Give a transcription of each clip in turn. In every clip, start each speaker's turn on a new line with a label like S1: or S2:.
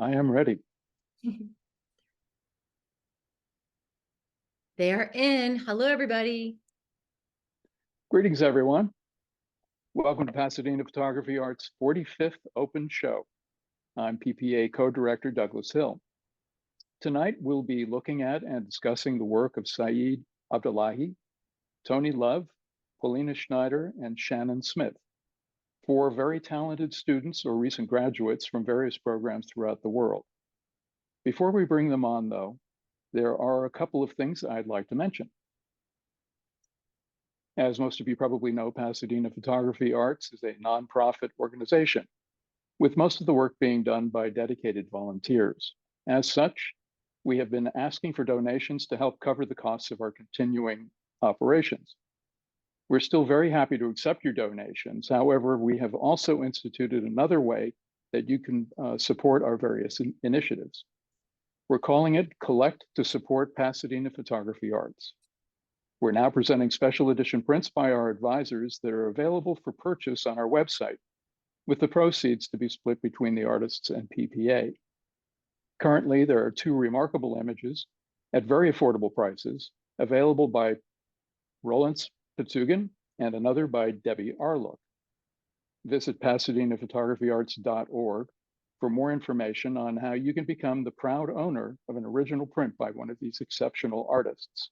S1: I am ready.
S2: They are in. Hello, everybody.
S1: Greetings, everyone. Welcome to Pasadena Photography Art's 45th Open Show. I'm PPA co-director Douglas Hill. Tonight, we'll be looking at and discussing the work of Saeed Abdollah, Toni Love, Polina Schneider, and Shannon Smith, four very talented students or recent graduates from various programs throughout the world. Before we bring them on, though, there are a couple of things I'd like to mention. As most of you probably know, Pasadena Photography Arts is a nonprofit organization, with most of the work being done by dedicated volunteers. As such, we have been asking for donations to help cover the costs of our continuing operations. We're still very happy to accept your donations. However, we have also instituted another way that you can support our various initiatives. We're calling it Collect to Support Pasadena Photography Arts. We're now presenting special edition prints by our advisors that are available for purchase on our website, with the proceeds to be split between the artists and PPA. Currently, there are two remarkable images at very affordable prices, available by Roland Petsugan and another by Debbie Arlook. Visit PasadenaPhotographyArts.org for more information on how you can become the proud owner of an original print by one of these exceptional artists.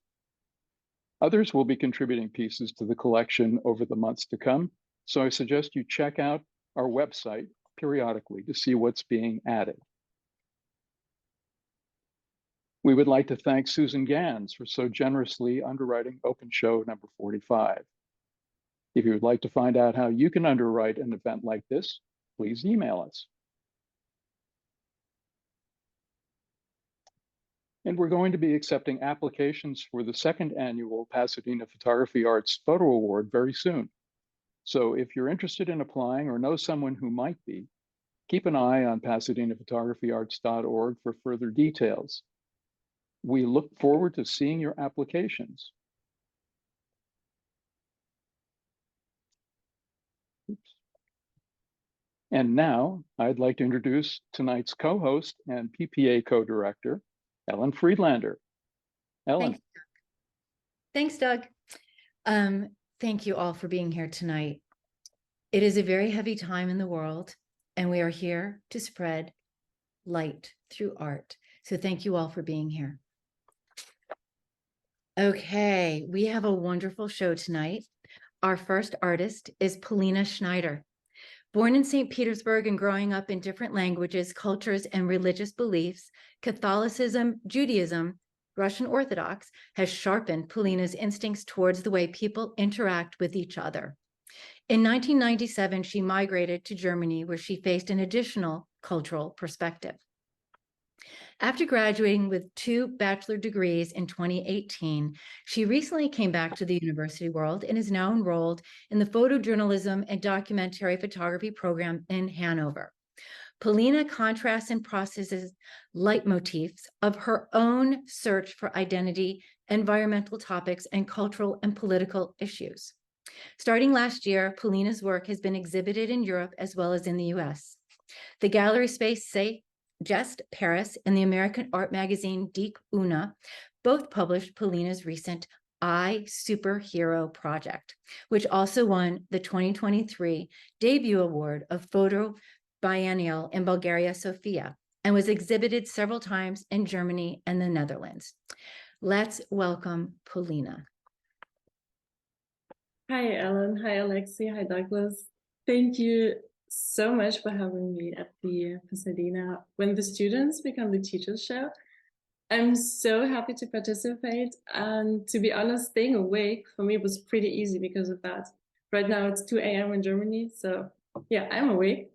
S1: Others will be contributing pieces to the collection over the months to come, so I suggest you check out our website periodically to see what's being added. We would like to thank Susan Gans for so generously underwriting Open Show number 45. If you would like to find out how you can underwrite an event like this, please email us. And we're going to be accepting applications for the second annual Pasadena Photography Arts Photo Award very soon. So if you're interested in applying or know someone who might be, keep an eye on PasadenaPhotographyArts.org for further details. We look forward to seeing your applications. Oops. And now I'd like to introduce tonight's co-host and PPA co-director, Ellen Friedlander. Ellen.
S2: Thanks, Doug. Thank you all for being here tonight. It is a very heavy time in the world, and we are here to spread light through art. So thank you all for being here. Okay, we have a wonderful show tonight. Our first artist is Polina Schneider. Born in St. Petersburg and growing up in different languages, cultures, and religious beliefs, Catholicism, Judaism, Russian Orthodox has sharpened Polina's instincts towards the way people interact with each other. In 1997, she migrated to Germany, where she faced an additional cultural perspective. After graduating with 2 bachelor degrees in 2018, she recently came back to the university world and is now enrolled in the photojournalism and documentary photography program in Hanover. Polina contrasts and processes leitmotifs of her own search for identity, environmental topics, and cultural and political issues. Starting last year, Polina's work has been exhibited in Europe as well as in the US. The gallery space Just Paris and the American art magazine Dick Una both published Polina's recent I Superhero project, which also won the 2023 debut award of Photo Biennial in Bulgaria, Sofia, and was exhibited several times in Germany and the Netherlands. Let's welcome Polina.
S3: Hi, Ellen. Hi, Alexi. Hi, Douglas. Thank you so much for having me at the Pasadena When the Students Become the Teachers show. I'm so happy to participate, and to be honest, staying awake for me was pretty easy because of that. Right now it's 2 a.m. in Germany, so yeah, I'm awake.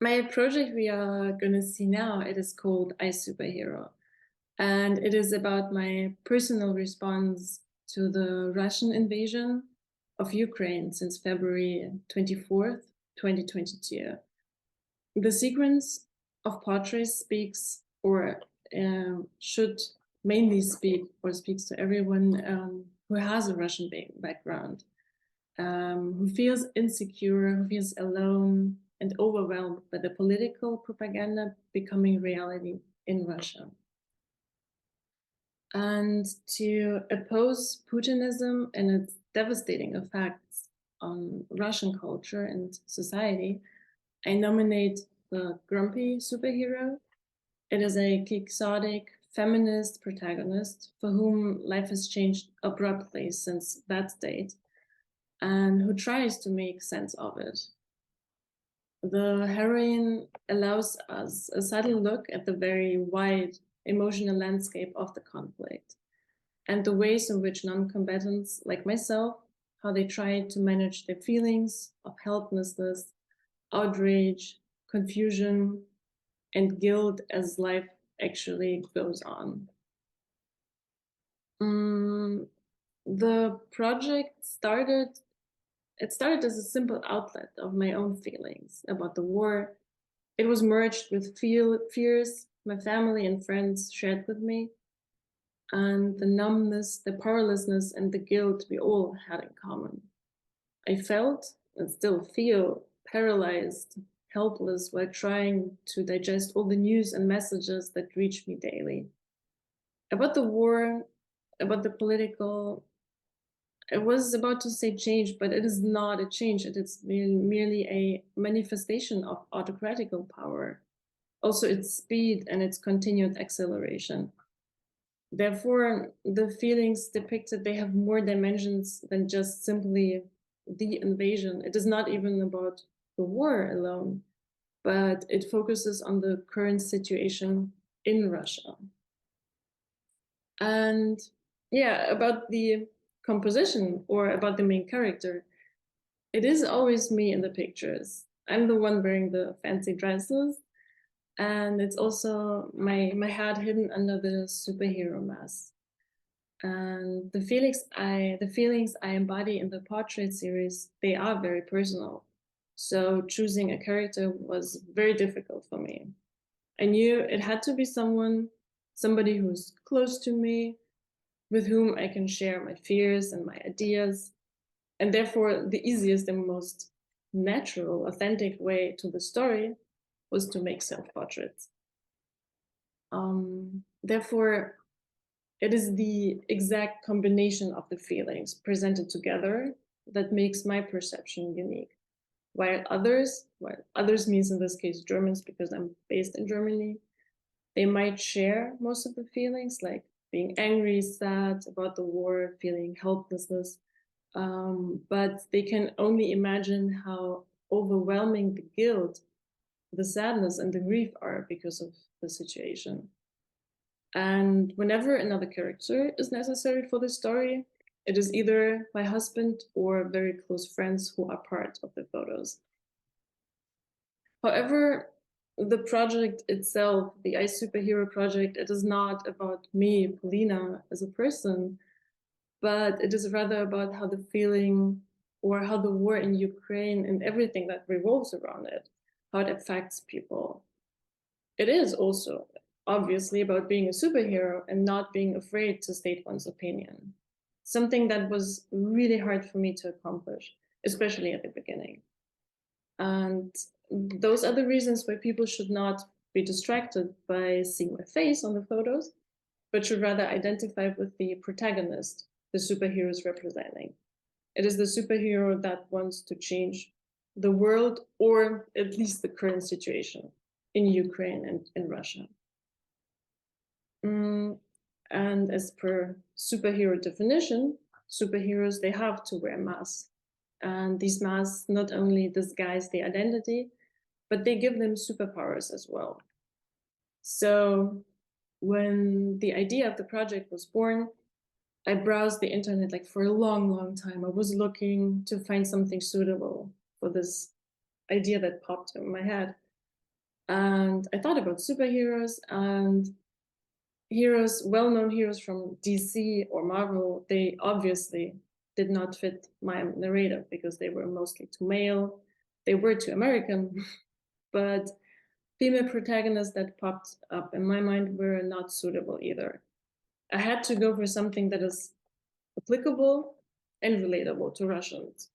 S3: My project we are gonna see now, it is called I Superhero, and it is about my personal response to the Russian invasion of Ukraine since February 24th, 2022. The sequence of portraits speaks, or should mainly speak, or speaks to everyone who has a Russian background, who feels insecure, who feels alone, and overwhelmed by the political propaganda becoming reality in Russia. And to oppose Putinism and its devastating effects on Russian culture and society, I nominate the grumpy superhero. It is a quixotic feminist protagonist for whom life has changed abruptly since that date and who tries to make sense of it. The heroine allows us a subtle look at the very wide emotional landscape of the conflict and the ways in which non-combatants like myself, how they try to manage their feelings of helplessness, outrage, confusion, and guilt as life actually goes on. The project started as a simple outlet of my own feelings about the war. It was merged with fears my family and friends shared with me, and the numbness, the powerlessness, and the guilt we all had in common. I felt and still feel paralyzed, helpless while trying to digest all the news and messages that reach me daily. About the war, about the political, I was about to say change, but it is not a change. It is merely a manifestation of autocratical power, also its speed and its continued acceleration. Therefore, the feelings depicted, they have more dimensions than just simply the invasion. It is not even about the war alone, but it focuses on the current situation in Russia. And yeah, about the composition or about the main character, it is always me in the pictures. I'm the one wearing the fancy dresses, and it's also my head hidden under the superhero mask. And the feelings I embody in the portrait series, they are very personal. So choosing a character was very difficult for me. I knew it had to be somebody who's close to me, with whom I can share my fears and my ideas. And therefore, the easiest and most natural, authentic way to the story was to make self-portraits. Therefore, it is the exact combination of the feelings presented together that makes my perception unique. While others means in this case Germans, because I'm based in Germany, they might share most of the feelings, like being angry, sad about the war, feeling helplessness, but they can only imagine how overwhelming the guilt, the sadness, and the grief are because of the situation. And whenever another character is necessary for the story, it is either my husband or very close friends who are part of the photos. However, the project itself, the Ice Superhero project, it is not about me, Polina, as a person, but it is rather about how the feeling or how the war in Ukraine and everything that revolves around it, how it affects people. It is also obviously about being a superhero and not being afraid to state one's opinion. Something that was really hard for me to accomplish, especially at the beginning. And those are the reasons why people should not be distracted by seeing my face on the photos, but should rather identify with the protagonist the superhero is representing. It is the superhero that wants to change the world, or at least the current situation in Ukraine and in Russia. And as per superhero definition, superheroes, they have to wear masks. And these masks not only disguise their identity, but they give them superpowers as well. So when the idea of the project was born, I browsed the internet like for a long, long time. I was looking to find something suitable for this idea that popped in my head. And I thought about superheroes, and heroes, well-known heroes from DC or Marvel, they obviously did not fit my narrative because they were mostly too male. They were too American, but female protagonists that popped up in my mind were not suitable either. I had to go for something that is applicable and relatable to Russians.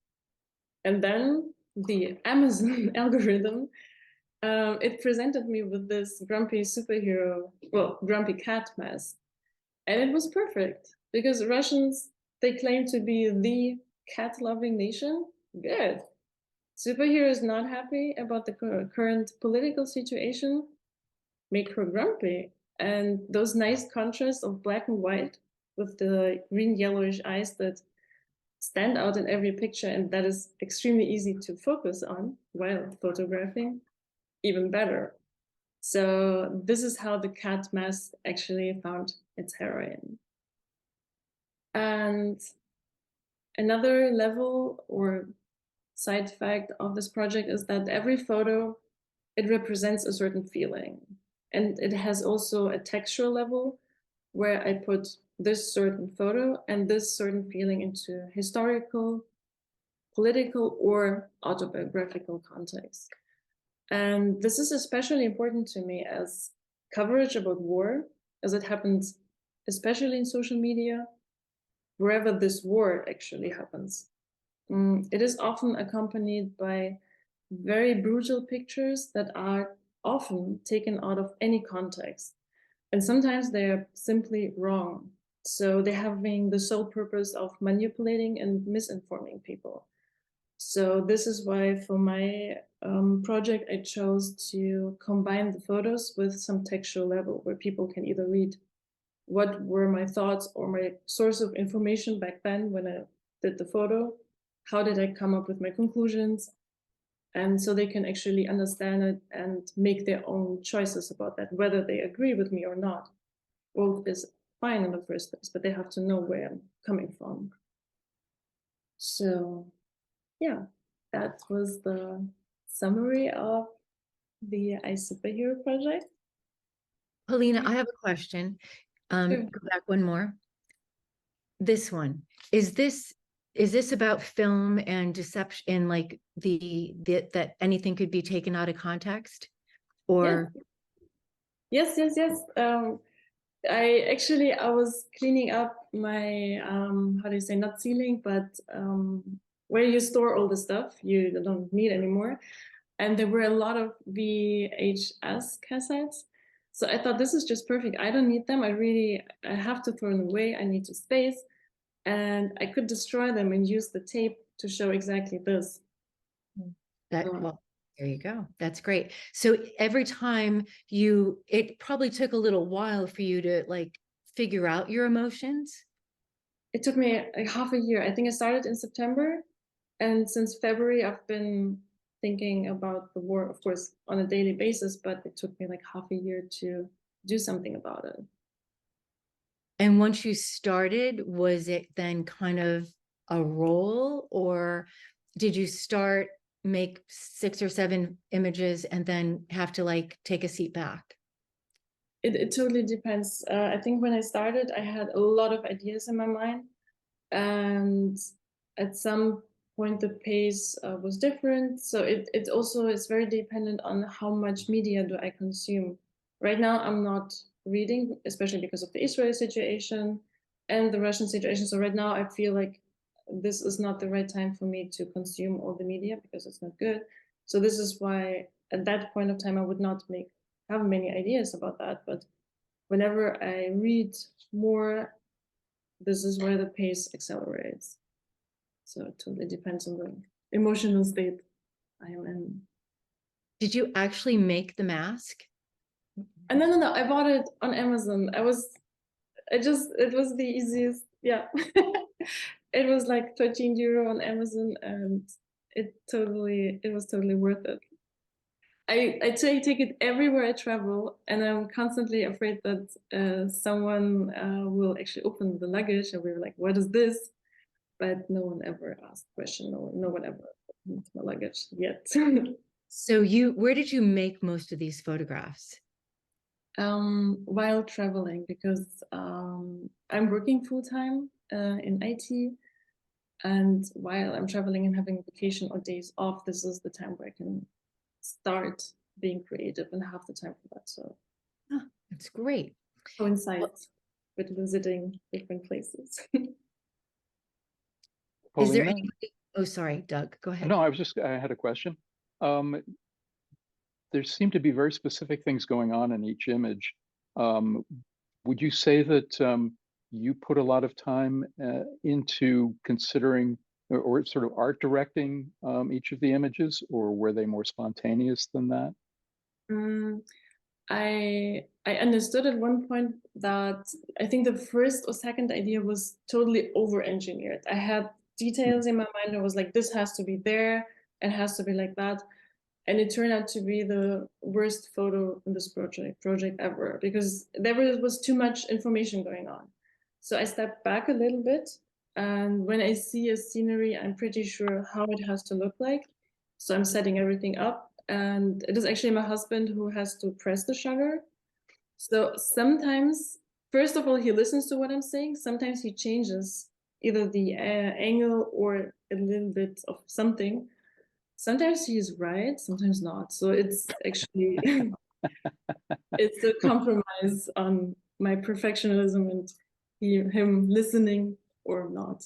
S3: And then the Amazon algorithm, it presented me with this grumpy superhero, well, grumpy cat mask. And it was perfect because Russians, they claim to be the cat loving nation. Good. Superhero is not happy about the current political situation. Make her grumpy. And those nice contrasts of black and white with the green yellowish eyes that stand out in every picture, and that is extremely easy to focus on while photographing, even better. So this is how the cat mask actually found its heroine. And another level or side fact of this project is that every photo, it represents a certain feeling. And it has also a textual level where I put this certain photo and this certain feeling into historical, political, or autobiographical context. And this is especially important to me as coverage about war, as it happens especially in social media, wherever this war actually happens. It is often accompanied by very brutal pictures that are often taken out of any context. And sometimes they are simply wrong. So they're having the sole purpose of manipulating and misinforming people. So this is why for my project, I chose to combine the photos with some textual level where people can either read what were my thoughts or my source of information back then when I did the photo, how did I come up with my conclusions, and so they can actually understand it and make their own choices about that, whether they agree with me or not. Both is fine in the first place, but they have to know where I'm coming from. So yeah, that was the summary of the iSuperhero project.
S2: Polina, I have a question.
S3: Sure.
S2: Go back one more. This one, is this about film and deception, and like that anything could be taken out of context? Or
S3: Yes. I was cleaning up my how do you say, not ceiling, but where you store all the stuff you don't need anymore. And there were a lot of VHS cassettes. So I thought this is just perfect. I don't need them. I have to throw them away. I need to space. And I could destroy them and use the tape to show exactly this.
S2: well, there you go. That's great. So every time it probably took a little while for you to like figure out your emotions.
S3: It took me like half a year. I think I started in September. And since February, I've been thinking about the war, of course, on a daily basis, but it took me like half a year to do something about it.
S2: And once you started, was it then kind of a roll, or did you make 6 or 7 images and then have to like take a seat back?
S3: It totally depends. I think when I started, I had a lot of ideas in my mind. And at some point, the pace was different. So it also is very dependent on how much media do I consume. Right now, I'm not reading, especially because of the Israel situation and the Russian situation. So right now, I feel like this is not the right time for me to consume all the media because it's not good. So this is why at that point of time, I would not have many ideas about that. But whenever I read more, this is where the pace accelerates. So it totally depends on the emotional state I am in.
S2: Did you actually make the mask?
S3: And no, I bought it on Amazon. It was the easiest. Yeah. It was like 13 euro on Amazon, and it was totally worth it. I take it everywhere I travel, and I'm constantly afraid that someone will actually open the luggage, and we were like, "What is this?" But no one ever asked a question. No one ever opened my luggage yet.
S2: So where did you make most of these photographs?
S3: While traveling, because I'm working full time in IT, and while I'm traveling and having vacation or days off, this is the time where I can start being creative and have the time for that. So
S2: that's great.
S3: Coincides with visiting different places.
S2: Is there
S1: Polina?
S2: Oh, sorry, Doug, go ahead.
S1: No, I had a question. Um, there seem to be very specific things going on in each image. Um, would you say that you put a lot of time into considering or sort of art directing each of the images, or were they more spontaneous than that?
S3: Mm, I understood at one point that I think the first or second idea was totally over-engineered. I had details in my mind. I was like, this has to be there, it has to be like that. And it turned out to be the worst photo in this project ever, because there was too much information going on. So I stepped back a little bit, and when I see a scenery, I'm pretty sure how it has to look like. So I'm setting everything up, and it is actually my husband who has to press the shutter. So sometimes, first of all, he listens to what I'm saying. Sometimes he changes either the angle or a little bit of something. Sometimes he's right, sometimes not. So it's actually it's a compromise on my perfectionism and him listening or not.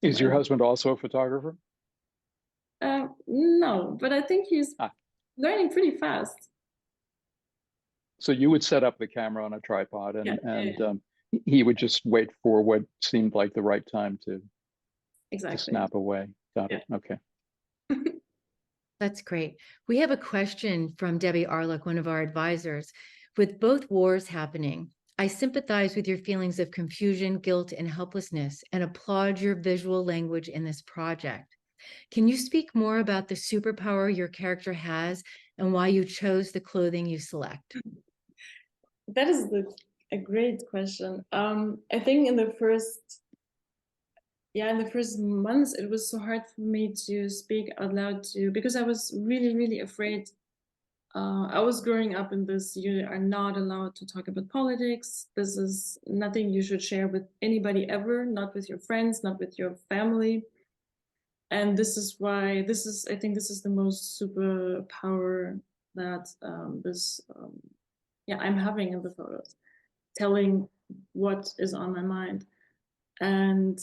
S1: Is your
S3: And,
S1: husband also a photographer?
S3: no, but I think he's
S1: Ah,
S3: learning pretty fast.
S1: so you would set up the camera on a tripod
S3: Yeah,
S1: and he would just wait for what seemed like the right time to
S3: exactly.
S1: snap away. Got
S3: Yeah.
S1: it. Okay.
S2: That's great. We have a question from Debbie Arlick, one of our advisors. With both wars happening, I sympathize with your feelings of confusion, guilt, and helplessness, and applaud your visual language in this project. Can you speak more about the superpower your character has and why you chose the clothing you select?
S3: That is a great question. I think in the first months, it was so hard for me to speak out loud because I was really, really afraid. I was growing up in this, you are not allowed to talk about politics. This is nothing you should share with anybody ever, not with your friends, not with your family. And this is why I think this is the most superpower that I'm having in the photos, telling what is on my mind. And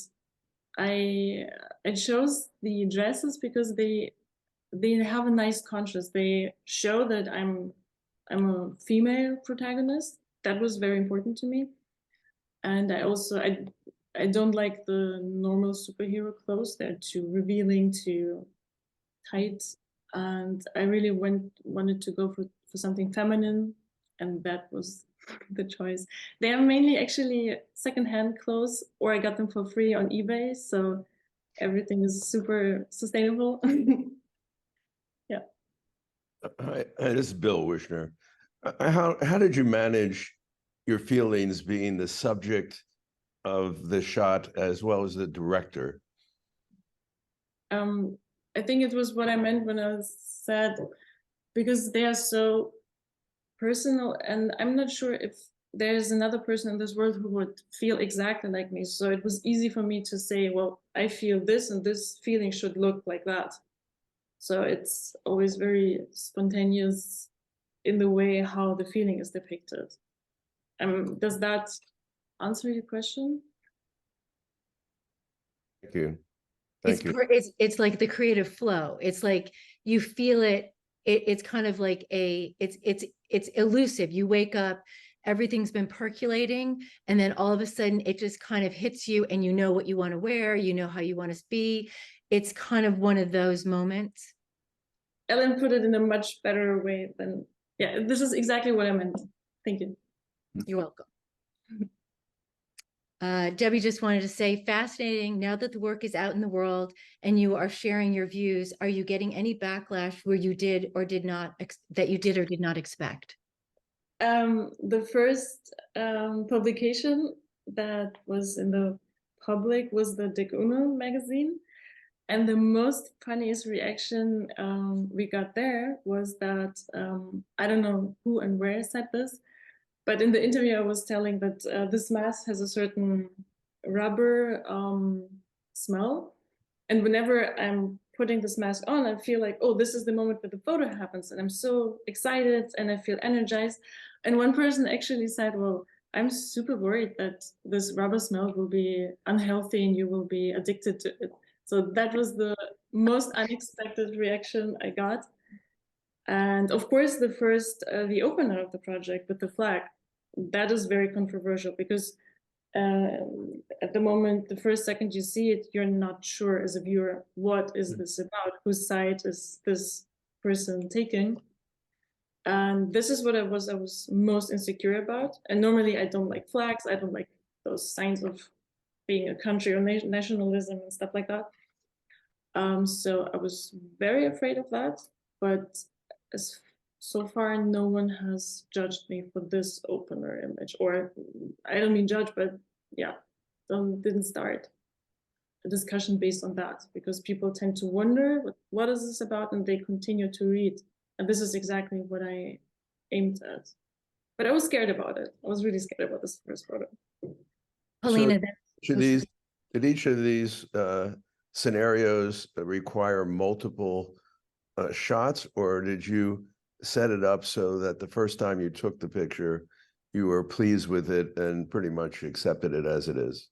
S3: I chose the dresses because they have a nice contrast. They show that I'm a female protagonist. That was very important to me. And I don't like the normal superhero clothes. They're too revealing, too tight. And I really wanted to go for something feminine, and that was the choice. They are mainly actually secondhand clothes, or I got them for free on eBay. So everything is super sustainable. Yeah.
S4: Hi, this is Bill Wishner. How did you manage your feelings being the subject of the shot as well as the director?
S3: I think it was what I meant when I said, because they are so personal, and I'm not sure if there's another person in this world who would feel exactly like me. So it was easy for me to say, well, I feel this and this feeling should look like that. So it's always very spontaneous in the way how the feeling is depicted. Does that answer your question?
S4: Thank you.
S2: It's,
S4: Thank you.
S2: it's like the creative flow. It's like you feel it. It's kind of like it's elusive. You wake up, everything's been percolating, and then all of a sudden it just kind of hits you, and you know what you want to wear, you know how you want to be. It's kind of one of those moments.
S3: Ellen put it in a much better way than, yeah, this is exactly what I meant. Thank you.
S2: You're welcome. Debbie just wanted to say, fascinating. Now that the work is out in the world and you are sharing your views, are you getting any backlash where you did or did not that you did or did not expect?
S3: The first publication that was in the public was the Dick Uno magazine. And the most funniest reaction we got there was that, I don't know who and where said this, but in the interview I was telling that this mask has a certain rubber smell. And whenever I'm putting this mask on, I feel like, oh, this is the moment where the photo happens. And I'm so excited and I feel energized. And one person actually said, well, I'm super worried that this rubber smell will be unhealthy and you will be addicted to it. So that was the most unexpected reaction I got. And of course, the opener of the project with the flag, that is very controversial because at the moment, the first second you see it, you're not sure as a viewer, what is this about? Whose side is this person taking? And this is what I was most insecure about. And normally I don't like flags. I don't like those signs of being a country or nationalism and stuff like that. So I was very afraid of that. But so far, no one has judged me for this opener image. Or I don't mean judge, but yeah, didn't start a discussion based on that, because people tend to wonder what is this about, and they continue to read. And this is exactly what I aimed at. But I was scared about it. I was really scared about this first photo.
S2: Polina,
S4: Did each of these scenarios require multiple shots, or did you set it up so that the first time you took the picture, you were pleased with it and pretty much accepted it as it is?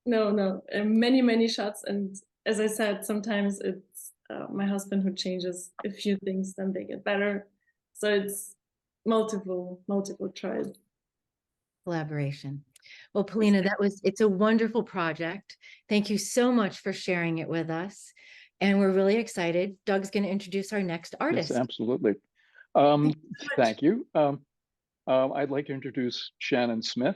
S3: No, many shots. And as I said, sometimes it's my husband who changes a few things, then they get better. So it's multiple tries.
S2: collaboration. Well, Polina, it's a wonderful project. Thank you so much for sharing it with us. And we're really excited. Doug's going to introduce our next artist.
S1: Yes, absolutely. Thank you. I'd like to introduce Shannon Smith.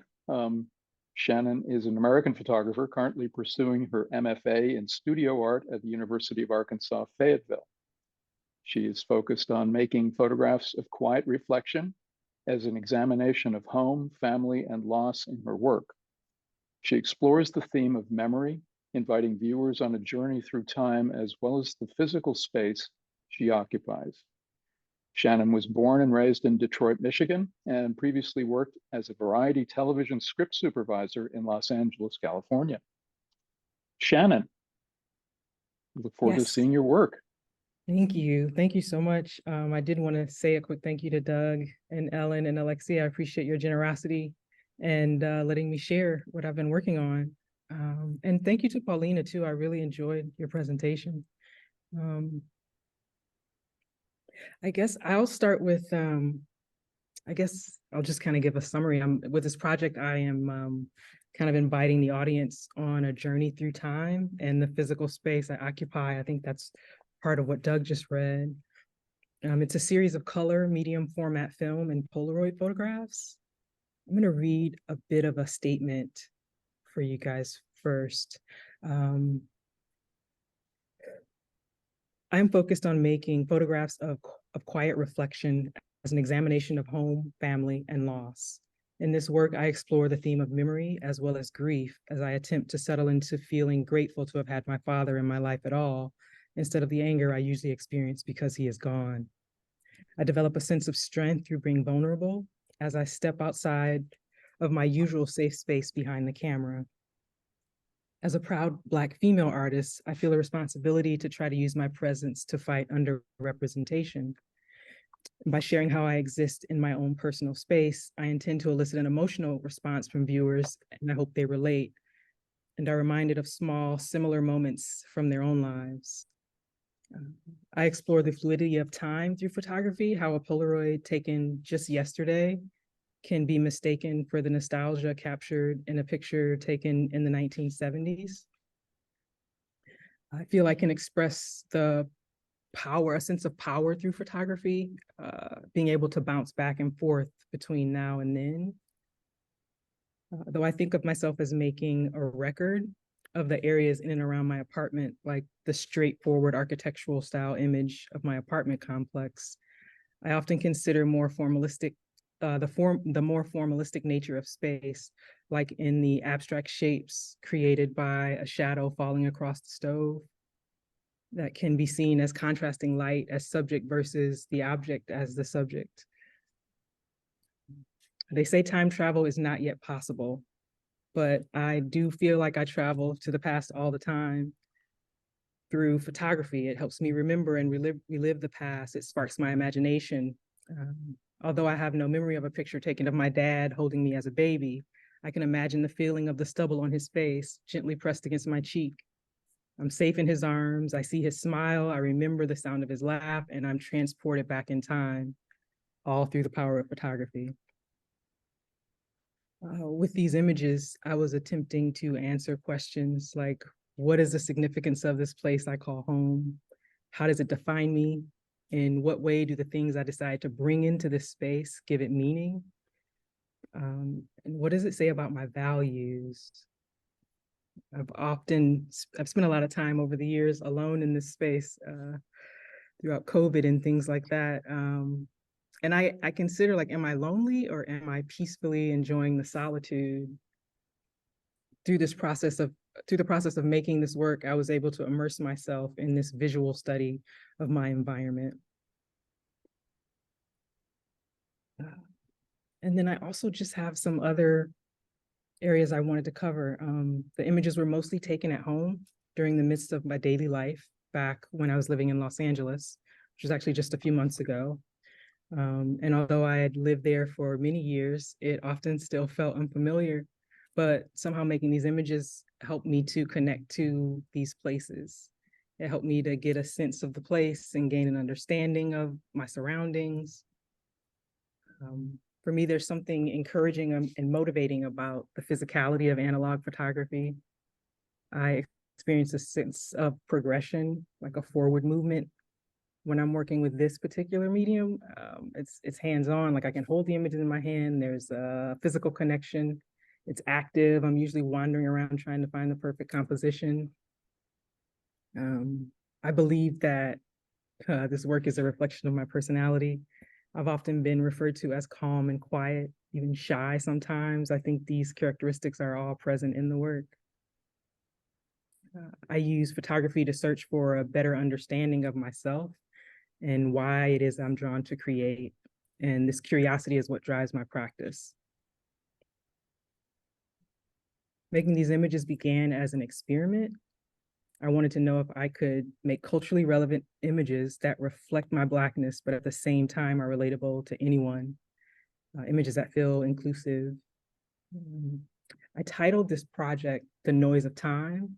S1: Shannon is an American photographer currently pursuing her MFA in studio art at the University of Arkansas, Fayetteville. She is focused on making photographs of quiet reflection as an examination of home, family, and loss in her work. She explores the theme of memory, inviting viewers on a journey through time as well as the physical space she occupies. Shannon was born and raised in Detroit, Michigan, and previously worked as a variety television script supervisor in Los Angeles, California. Shannon, look forward to seeing your work.
S5: Thank you. Thank you so much. I did want to say a quick thank you to Doug and Ellen and Alexia. I appreciate your generosity and letting me share what I've been working on. And thank you to Polina too. I really enjoyed your presentation. I guess I'll start with, I guess I'll just kind of give a summary. With this project, I am kind of inviting the audience on a journey through time and the physical space I occupy. I think that's part of what Doug just read. It's a series of color, medium format film and Polaroid photographs. I'm going to read a bit of a statement for you guys first. I'm focused on making photographs of quiet reflection as an examination of home, family, and loss. In this work, I explore the theme of memory as well as grief as I attempt to settle into feeling grateful to have had my father in my life at all, instead of the anger I usually experience because he is gone. I develop a sense of strength through being vulnerable as I step outside of my usual safe space behind the camera. As a proud Black female artist, I feel a responsibility to try to use my presence to fight underrepresentation. By sharing how I exist in my own personal space, I intend to elicit an emotional response from viewers, and I hope they relate and are reminded of small, similar moments from their own lives. I explore the fluidity of time through photography, how a Polaroid taken just yesterday can be mistaken for the nostalgia captured in a picture taken in the 1970s. I feel I can express the power, a sense of power through photography, being able to bounce back and forth between now and then. Though I think of myself as making a record of the areas in and around my apartment, like the straightforward architectural style image of my apartment complex, I often consider more formalistic, the more formalistic nature of space, like in the abstract shapes created by a shadow falling across the stove that can be seen as contrasting light as subject versus the object as the subject. They say time travel is not yet possible, but I do feel like I travel to the past all the time through photography. It helps me remember and relive the past. It sparks my imagination. Although I have no memory of a picture taken of my dad holding me as a baby, I can imagine the feeling of the stubble on his face, gently pressed against my cheek. I'm safe in his arms. I see his smile. I remember the sound of his laugh, and I'm transported back in time, all through the power of photography. With these images, I was attempting to answer questions like, what is the significance of this place I call home? How does it define me? In what way do the things I decide to bring into this space give it meaning? And what does it say about my values? I've spent a lot of time over the years alone in this space throughout COVID and things like that. And I consider, like, am I lonely or am I peacefully enjoying the solitude? Through the process of making this work, I was able to immerse myself in this visual study of my environment. And then I also just have some other areas I wanted to cover. The images were mostly taken at home during the midst of my daily life back when I was living in Los Angeles, which was actually just a few months ago. And although I had lived there for many years, it often still felt unfamiliar, but somehow making these images helped me to connect to these places. It helped me to get a sense of the place and gain an understanding of my surroundings. For me, there's something encouraging and motivating about the physicality of analog photography. I experience a sense of progression, like a forward movement. When I'm working with this particular medium, it's hands-on. Like, I can hold the images in my hand. There's a physical connection. It's active. I'm usually wandering around trying to find the perfect composition. I believe that this work is a reflection of my personality. I've often been referred to as calm and quiet, even shy sometimes. I think these characteristics are all present in the work. I use photography to search for a better understanding of myself and why it is I'm drawn to create. And this curiosity is what drives my practice. Making these images began as an experiment. I wanted to know if I could make culturally relevant images that reflect my Blackness, but at the same time are relatable to anyone. Images that feel inclusive. I titled this project The Noise of Time.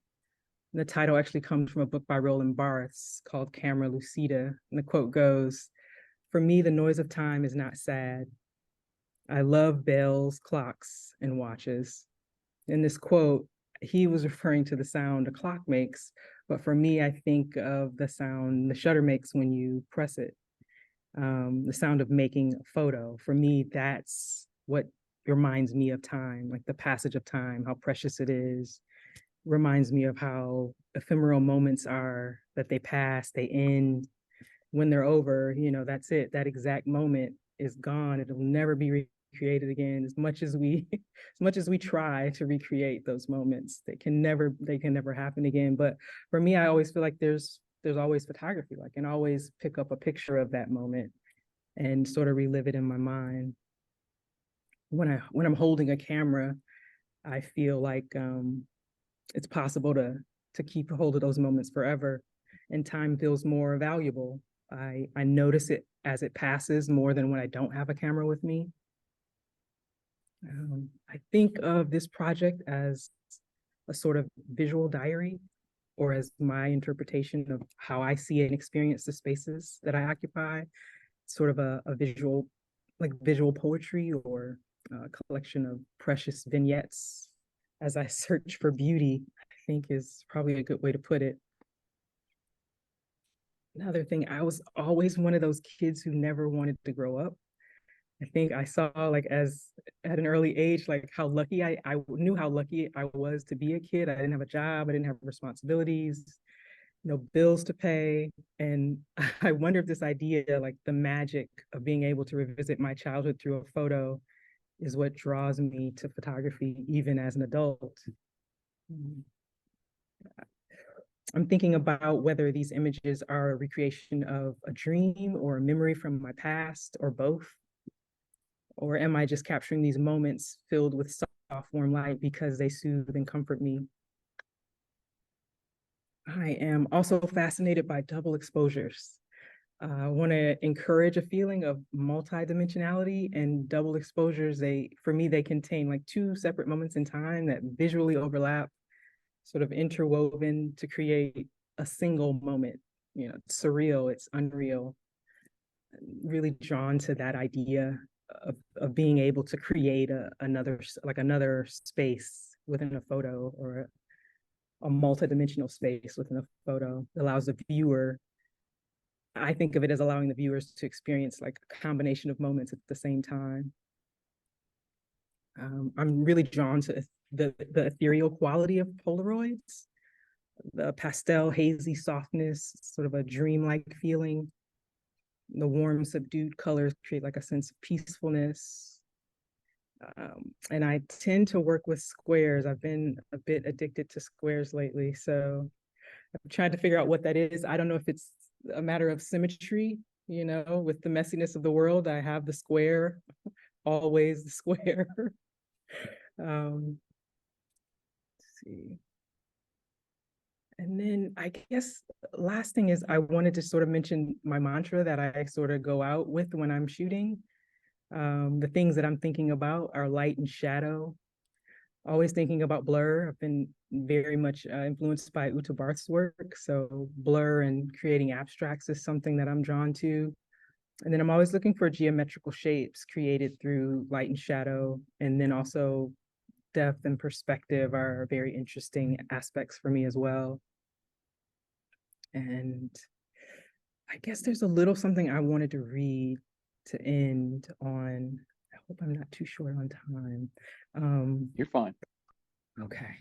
S5: And the title actually comes from a book by Roland Barthes called Camera Lucida. And the quote goes, "For me, the noise of time is not sad. I love bells, clocks, and watches." In this quote, he was referring to the sound a clock makes, but for me, I think of the sound the shutter makes when you press it. The sound of making a photo. For me, that's what reminds me of time, like the passage of time, how precious it is. Reminds me of how ephemeral moments are, that they pass, they end. When they're over, that's it. That exact moment is gone. It'll never be recreated again. As much as we try to recreate those moments, they can never happen again. But for me, I always feel like there's always photography. Like, I can always pick up a picture of that moment and sort of relive it in my mind. When I'm holding a camera, I feel like it's possible to keep a hold of those moments forever, and time feels more valuable. I notice it as it passes more than when I don't have a camera with me. I think of this project as a sort of visual diary, or as my interpretation of how I see and experience the spaces that I occupy. Sort of a visual, like visual poetry, or a collection of precious vignettes as I search for beauty, I think is probably a good way to put it. Another thing, I was always one of those kids who never wanted to grow up. I think I saw, like, at an early age, like how lucky I knew how lucky I was to be a kid. I didn't have a job, I didn't have responsibilities, bills to pay. And I wonder if this idea, like the magic of being able to revisit my childhood through a photo, is what draws me to photography, even as an adult. I'm thinking about whether these images are a recreation of a dream or a memory from my past, or both. Or am I just capturing these moments filled with soft, warm light because they soothe and comfort me? I am also fascinated by double exposures. I want to encourage a feeling of multidimensionality, and double exposures, for me, they contain like two separate moments in time that visually overlap, sort of interwoven to create a single moment. You know, it's surreal, it's unreal. Really drawn to that idea of being able to create another space within a photo, or a multidimensional space within a photo. It allows the viewer, I think of it as allowing the viewers to experience like a combination of moments at the same time. I'm really drawn to the ethereal quality of Polaroids, the pastel, hazy softness, sort of a dreamlike feeling. The warm, subdued colors create like a sense of peacefulness. And I tend to work with squares. I've been a bit addicted to squares lately, so I'm trying to figure out what that is. I don't know if it's a matter of symmetry, you know, with the messiness of the world. I have the square, always the square. Let's see. And then I guess last thing is I wanted to sort of mention my mantra that I sort of go out with when I'm shooting. The things that I'm thinking about are light and shadow. Always thinking about blur. I've been very much influenced by Uta Barth's work. So blur and creating abstracts is something that I'm drawn to. And then I'm always looking for geometrical shapes created through light and shadow. And then also depth and perspective are very interesting aspects for me as well. And I guess there's a little something I wanted to read to end on. I hope I'm not too short on time.
S1: You're fine.
S5: Okay.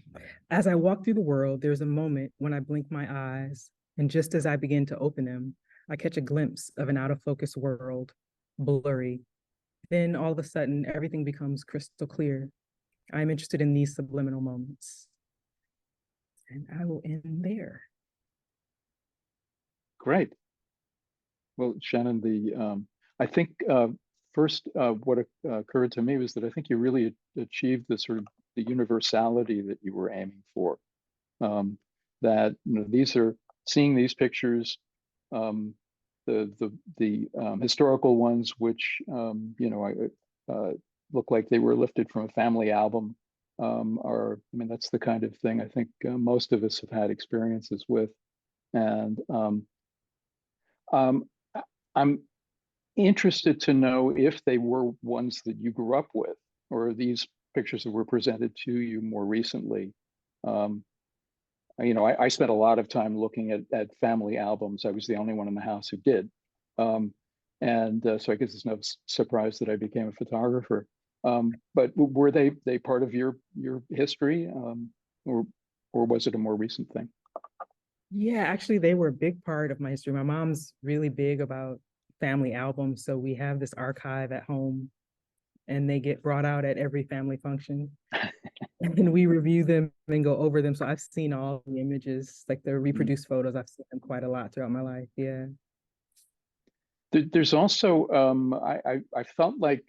S5: As I walk through the world, there's a moment when I blink my eyes, and just as I begin to open them, I catch a glimpse of an out of focus world, blurry. Then all of a sudden, everything becomes crystal clear. I'm interested in these subliminal moments. And I will end there.
S1: Great. Well, Shannon, I think first what occurred to me was that I think you really achieved the sort of the universality that you were aiming for. That these are seeing these pictures, the historical ones, which look like they were lifted from a family album, that's the kind of thing I think most of us have had experiences with, and I'm interested to know if they were ones that you grew up with, or these pictures that were presented to you more recently. I spent a lot of time looking at family albums. I was the only one in the house who did. So I guess it's no surprise that I became a photographer. But were they part of your history, or was it a more recent thing?
S5: Yeah, actually, they were a big part of my history. My mom's really big about family albums, so we have this archive at home, and they get brought out at every family function. And we review them and go over them. So I've seen all the images, like the reproduced photos. I've seen them quite a lot throughout my life. Yeah.
S1: There's also I felt like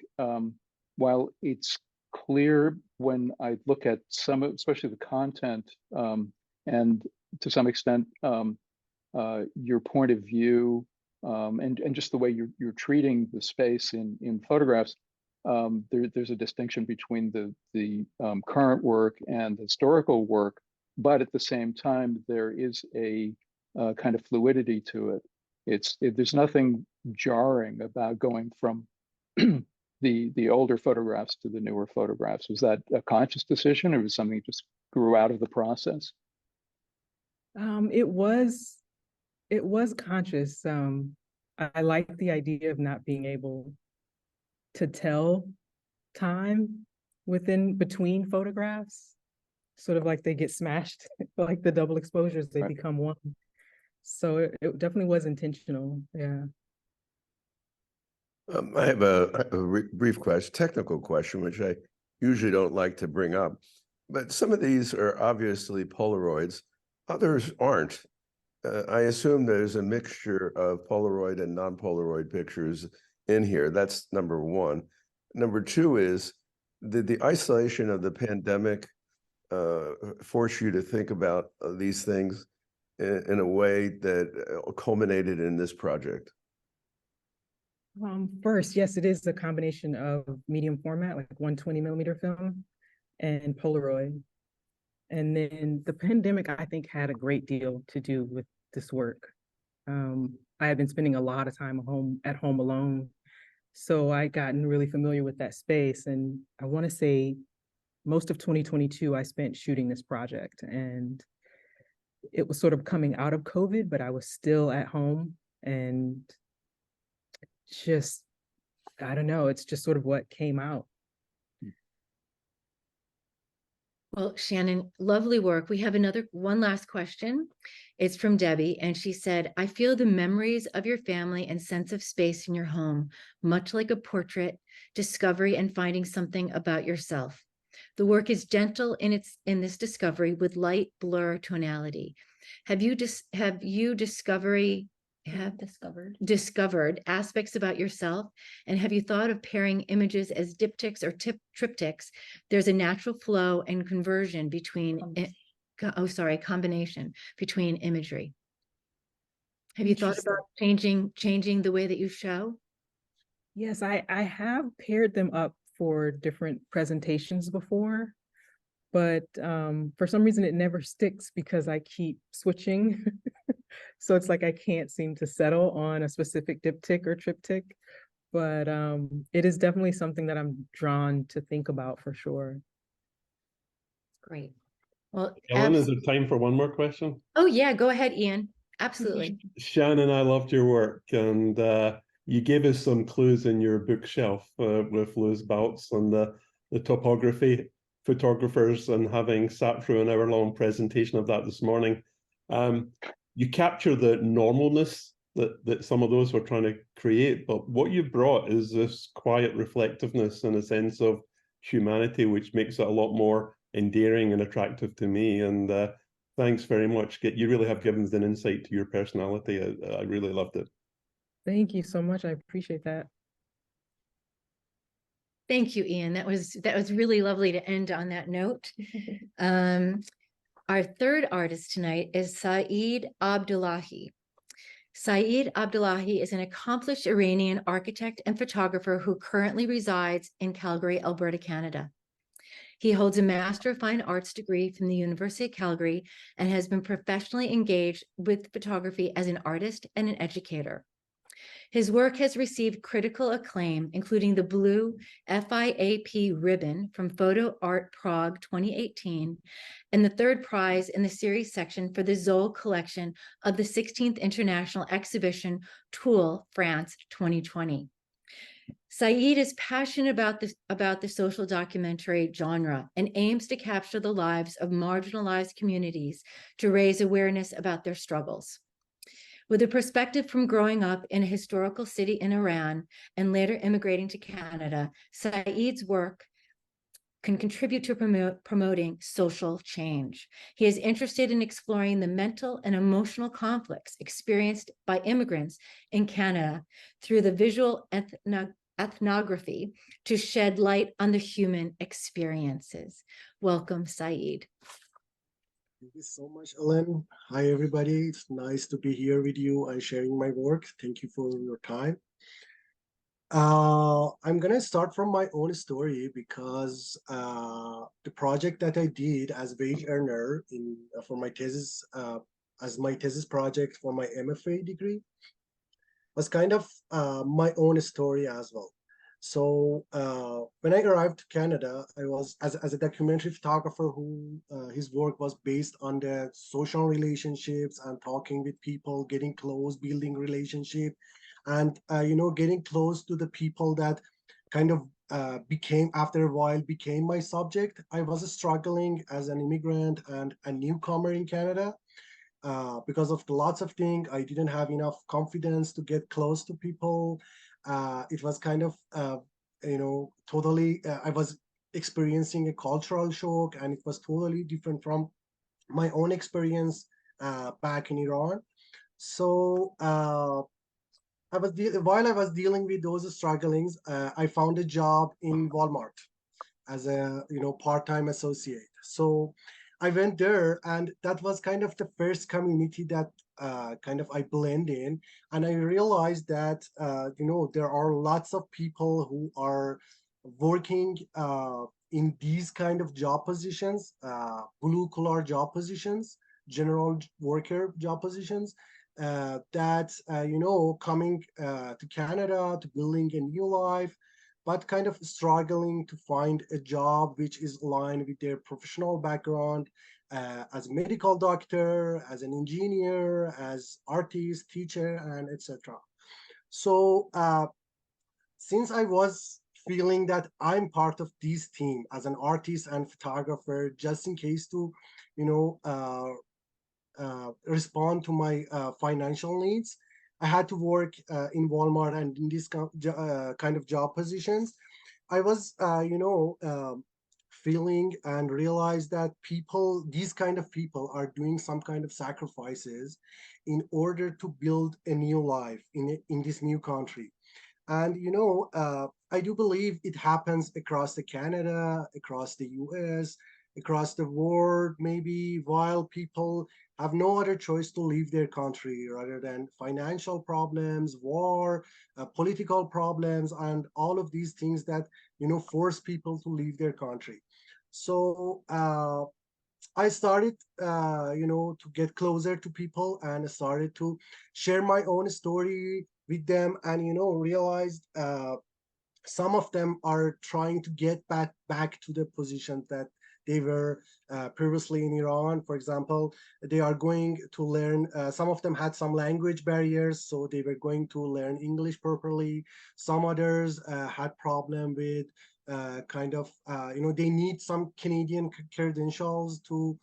S1: while it's clear when I look at some, especially the content, and to some extent your point of view, and just the way you're treating the space in photographs, there's a distinction between the current work and the historical work, but at the same time there is a kind of fluidity to it. There's nothing jarring about going from the older photographs to the newer photographs. Was that a conscious decision, or was something that just grew out of the process?
S5: It was conscious. I like the idea of not being able to tell time between photographs, sort of like they get smashed, like the double exposures, they become one. So it definitely was intentional. Yeah.
S4: I have a brief question, technical question, which I usually don't like to bring up, but some of these are obviously Polaroids, others aren't. I assume there's a mixture of Polaroid and non-Polaroid pictures in here. That's number one. Number two is, did the isolation of the pandemic force you to think about these things in a way that culminated in this project?
S5: First, yes, it is a combination of medium format, like 120 millimeter film, and Polaroid. And then the pandemic, I think, had a great deal to do with this work. I had been spending a lot of time at home alone. So I gotten really familiar with that space. And I want to say most of 2022, I spent shooting this project. And it was sort of coming out of COVID, but I was still at home. And just, I don't know, it's just sort of what came out.
S2: Well, Shannon, lovely work. We have one last question. It's from Debbie, and she said, I feel the memories of your family and sense of space in your home, much like a portrait, discovery, and finding something about yourself. The work is gentle in this discovery with light blur tonality. Have you discovered aspects about yourself, and have you thought of pairing images as diptychs or triptychs? There's a natural flow and combination between imagery. Have you thought about changing the way that you show?
S5: Yes, I have paired them up for different presentations before, but for some reason it never sticks because I keep switching. So it's like I can't seem to settle on a specific diptych or triptych, but it is definitely something that I'm drawn to think about for sure.
S2: Great. Well,
S6: Ellen, is there time for one more question?
S2: Oh yeah, go ahead, Ian. Absolutely.
S6: Shannon, I loved your work, and you gave us some clues in your bookshelf with Louis Baltz and the topography photographers, and having sat through an hour-long presentation of that this morning. You capture the normalness that some of those were trying to create, but what you brought is this quiet reflectiveness and a sense of humanity, which makes it a lot more endearing and attractive to me. And thanks very much. You really have given us an insight to your personality. I really loved it.
S5: Thank you so much. I appreciate that.
S2: Thank you, Ian. That was really lovely to end on that note. Our third artist tonight is Saeed Abdollahi. Saeed Abdollahi is an accomplished Iranian architect and photographer who currently resides in Calgary, Alberta, Canada. He holds a Master of Fine Arts degree from the University of Calgary and has been professionally engaged with photography as an artist and an educator. His work has received critical acclaim, including the Blue FIAP ribbon from Photo Art Prague 2018, and the third prize in the series section for the Zoll collection of the 16th International Exhibition Toul, France 2020. Saeed is passionate about the social documentary genre and aims to capture the lives of marginalized communities to raise awareness about their struggles. With a perspective from growing up in a historical city in Iran and later immigrating to Canada, Saeed's work can contribute to promoting social change. He is interested in exploring the mental and emotional conflicts experienced by immigrants in Canada through the visual ethnography to shed light on the human experiences. Welcome, Saeed.
S7: Thank you so much, Ellen. Hi, everybody. It's nice to be here with you and sharing my work. Thank you for your time. I'm going to start from my own story because the project that I did as wage earner for my thesis, as my thesis project for my MFA degree, was kind of my own story as well. So when I arrived to Canada, I was as a documentary photographer who his work was based on the social relationships and talking with people, getting close, building relationship, and getting close to the people that kind of after a while became my subject. I was struggling as an immigrant and a newcomer in Canada. Because of lots of things, I didn't have enough confidence to get close to people. It was kind of, totally, I was experiencing a cultural shock, and it was totally different from my own experience back in Iran. So while I was dealing with those strugglings, I found a job in Walmart as a part-time associate. So I went there, and that was kind of the first community that kind of I blend in, and I realized that there are lots of people who are working in these kind of job positions, blue collar job positions, general worker job positions, that coming to Canada to building a new life, but kind of struggling to find a job which is aligned with their professional background, as a medical doctor, as an engineer, as artist, teacher, and etc. So since I was feeling that I'm part of this team as an artist and photographer, just in case to, you know, respond to my financial needs, I had to work in Walmart and in this kind of job positions. I was, feeling and realized that people, these kind of people, are doing some kind of sacrifices in order to build a new life in this new country. And I do believe it happens across the Canada, across the US, across the world, maybe, while people have no other choice to leave their country rather than financial problems, war, political problems, and all of these things that force people to leave their country. So I started, to get closer to people, and started to share my own story with them, and realized some of them are trying to get back to the position that they were previously in Iran. For example, they are going to learn, some of them had some language barriers, so they were going to learn English properly. Some others had problem with they need some Canadian credentials to,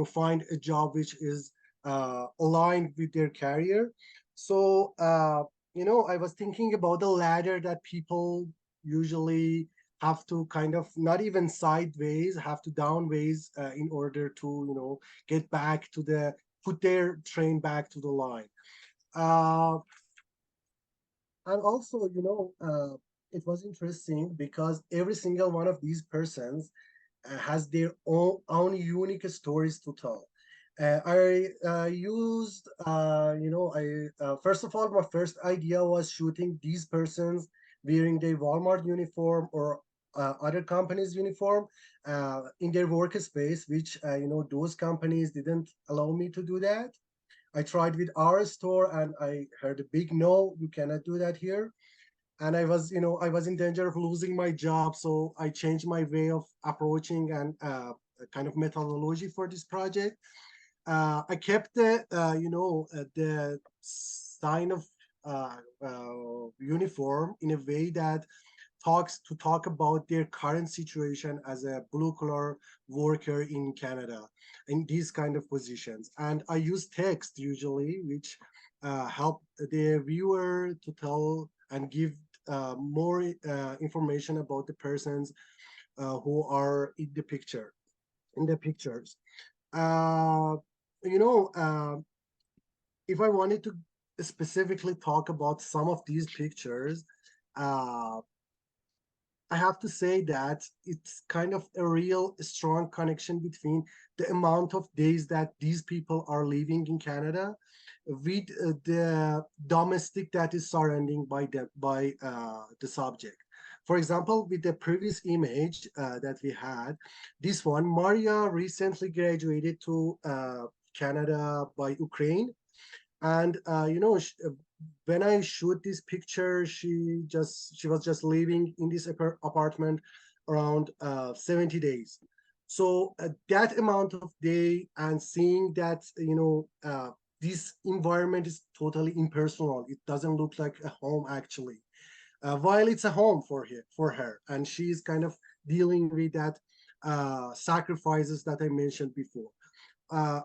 S7: find a job which is aligned with their career. So, I was thinking about the ladder that people usually have to kind of, not even sideways, have to downways in order to, get back to put their train back to the line. And also, it was interesting because every single one of these persons has their own unique stories to tell. I used, first of all, my first idea was shooting these persons wearing their Walmart uniform or other companies' uniform in their workspace, which, those companies didn't allow me to do that. I tried with our store and I heard a big no, you cannot do that here. And I was in danger of losing my job. So I changed my way of approaching and kind of methodology for this project. I kept the sign of uniform in a way that talk about their current situation as a blue collar worker in Canada in these kind of positions. And I use text usually, which help the viewer to tell and give more information about the persons who are in the pictures. Uh, if I wanted to specifically talk about some of these pictures, uh, I have to say that it's kind of a real strong connection between the amount of days that these people are living in Canada with the domestic that is surrounding by the subject. For example, with the previous image that we had, this one, Maria recently graduated to Canada by Ukraine. And when I shoot this picture, she was just living in this apartment around 70 days. So that amount of day, and seeing that this environment is totally impersonal. It doesn't look like a home actually, while it's a home for her, and she's kind of dealing with that sacrifices that I mentioned before.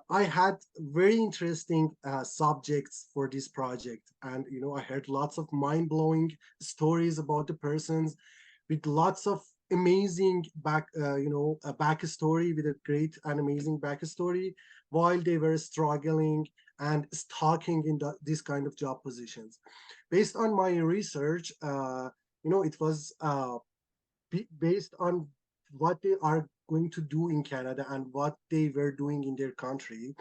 S7: I had very interesting subjects for this project, and I heard lots of mind-blowing stories about the persons with lots of amazing backstory, with a great and amazing backstory, while they were struggling and stalking in this kind of job positions. Based on my research, it was based on what they are going to do in Canada and what they were doing in their country.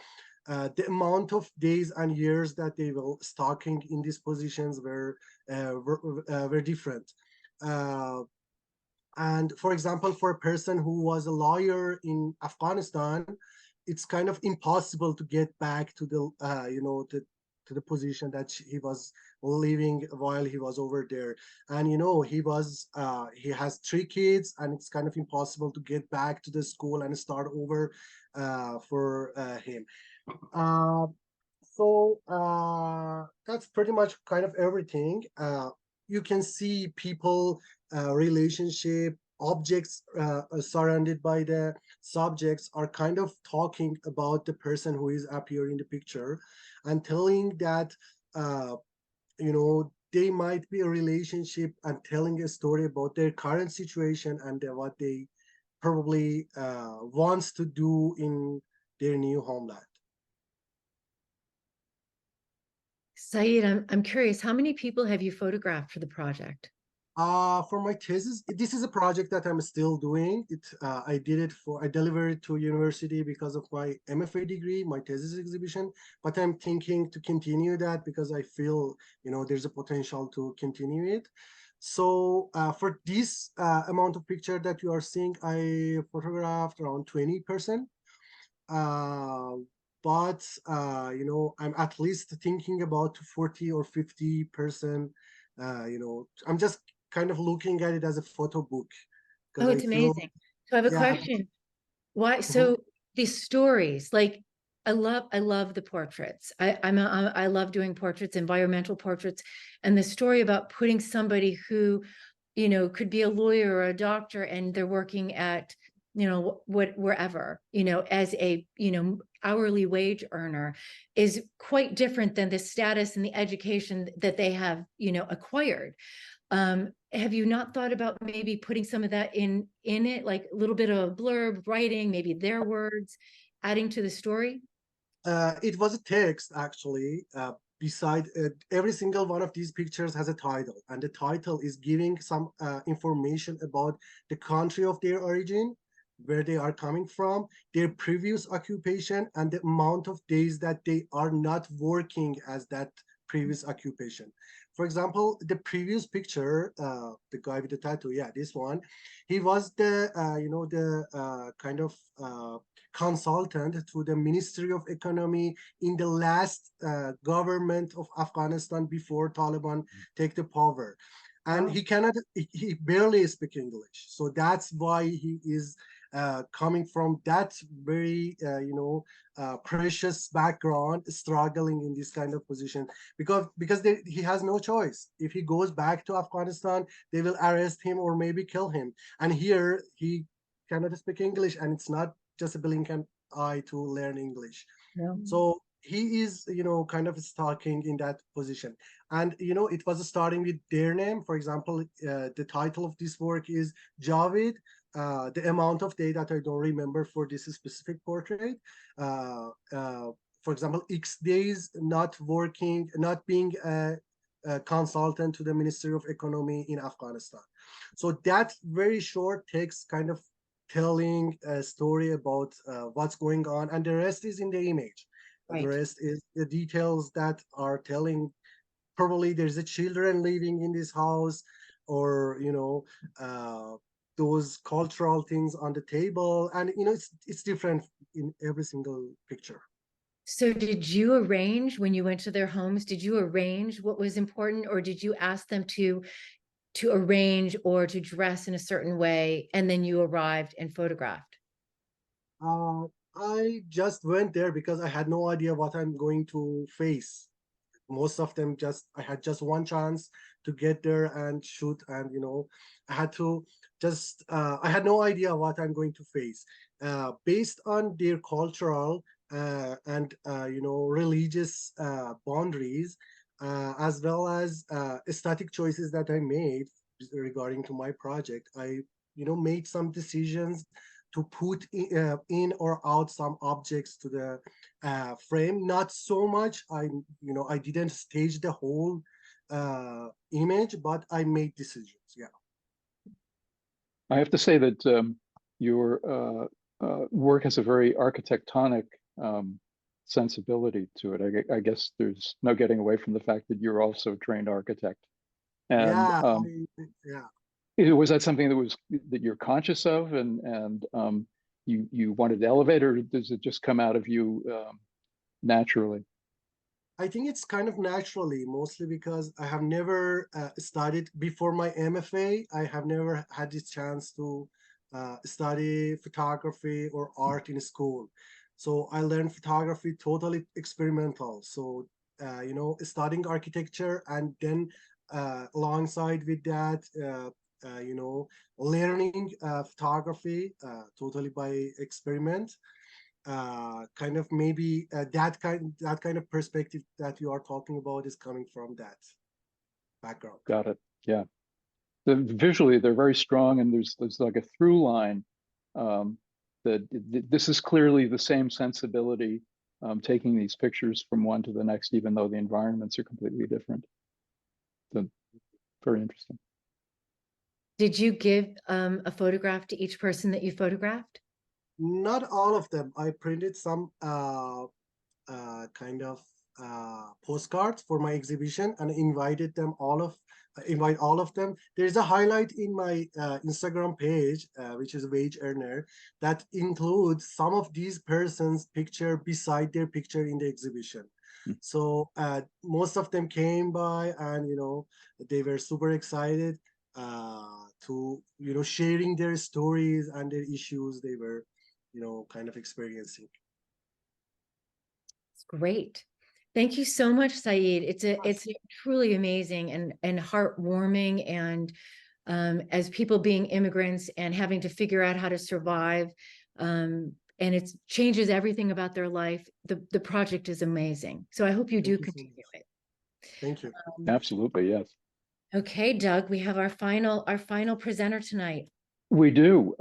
S7: The amount of days and years that they were stalking in these positions were different. And for example, for a person who was a lawyer in Afghanistan, it's kind of impossible to get back to the, to the position that he was living while he was over there. And, he has 3 kids, and it's kind of impossible to get back to the school and start over for him. That's pretty much kind of everything. You can see people, relationship, objects surrounded by the subjects are kind of talking about the person who is appearing in the picture, and telling that, they might be a relationship, and telling a story about their current situation and what they probably wants to do in their new homeland.
S2: Saeed, I'm curious, how many people have you photographed for the project?
S7: For my thesis, this is a project that I'm still doing. I delivered it to university because of my MFA degree, my thesis exhibition, but I'm thinking to continue that because I feel, there's a potential to continue it. So for this amount of picture that you are seeing, I photographed around 20%. But I'm at least thinking about 40 or 50%. I'm just kind of looking at it as a photo book, because
S2: Oh,
S7: I
S2: it's
S7: feel,
S2: amazing. So I have a
S7: yeah.
S2: question. Why?
S7: Mhm.
S2: So these stories, like I love the portraits. I love doing portraits, environmental portraits, and the story about putting somebody who, could be a lawyer or a doctor, and they're working at, wherever, as a, hourly wage earner, is quite different than the status and the education that they have, acquired. Have you not thought about maybe putting some of that in it, like a little bit of blurb writing, maybe their words, adding to the story?
S7: It was a text, actually. Beside every single one of these pictures has a title, and the title is giving some information about the country of their origin, where they are coming from, their previous occupation, and the amount of days that they are not working as that previous occupation. For example, the previous picture, the guy with the tattoo, yeah, this one, he was the, kind of consultant to the Ministry of Economy in the last government of Afghanistan before Taliban take the power. And he barely speak English. So that's why he is coming from that very, precious background, struggling in this kind of position, because he has no choice. If he goes back to Afghanistan, they will arrest him or maybe kill him. And here he cannot speak English, and it's not just a blink an eye to learn English.
S2: No.
S7: So he is, kind of stalking in that position. And, it was starting with their name. For example, the title of this work is Javid. The amount of day that I don't remember for this specific portrait. For example, X days not working, not being a consultant to the Ministry of Economy in Afghanistan. So that very short text kind of telling a story about what's going on, and the rest is in the image.
S2: Right.
S7: The rest is the details that are telling, probably there's a children living in this house, or those cultural things on the table, and it's different in every single picture.
S2: So did you arrange when you went to their homes? Did you arrange what was important, or did you ask them to arrange or to dress in a certain way, and then you arrived and photographed?
S7: I just went there because I had no idea what I'm going to face. Most of them, I had just one chance to get there and shoot, and I had to just I had no idea what I'm going to face. Based on their cultural and religious boundaries, as well as aesthetic choices that I made regarding to my project, I made some decisions to put in or out some objects to the frame. Not so much. I didn't stage the whole image, but I made decisions. Yeah.
S1: I have to say that your work has a very architectonic sensibility to it. I guess there's no getting away from the fact that you're also a trained architect. And
S7: Yeah. Yeah.
S1: Was that something that you're conscious of, and you wanted to elevate, or does it just come out of you naturally?
S7: I think it's kind of naturally, mostly because I have never studied before my MFA. I have never had the chance to study photography or art in school. So I learned photography totally experimental. So, studying architecture and then alongside with that, learning photography totally by experiment. Kind of maybe that kind of perspective that you are talking about is coming from that background.
S1: Got it. Yeah. Visually, they're very strong, and there's like a through line that this is clearly the same sensibility, taking these pictures from one to the next, even though the environments are completely different. So very interesting.
S2: Did you give a photograph to each person that you photographed?
S7: Not all of them. I printed some kind of postcards for my exhibition and invite all of them. There's a highlight in my Instagram page, which is Wage Earner, that includes some of these persons' picture beside their picture in the exhibition. So most of them came by, and they were super excited to sharing their stories and their issues they were kind of experiencing.
S2: It's great. Thank you so much, Saeed. It's truly amazing and heartwarming, and as people being immigrants and having to figure out how to survive, and it changes everything about their life. The project is amazing. So I hope you do continue it.
S7: Thank you.
S1: Absolutely, yes.
S2: Okay, Doug, we have our final presenter tonight.
S1: We do.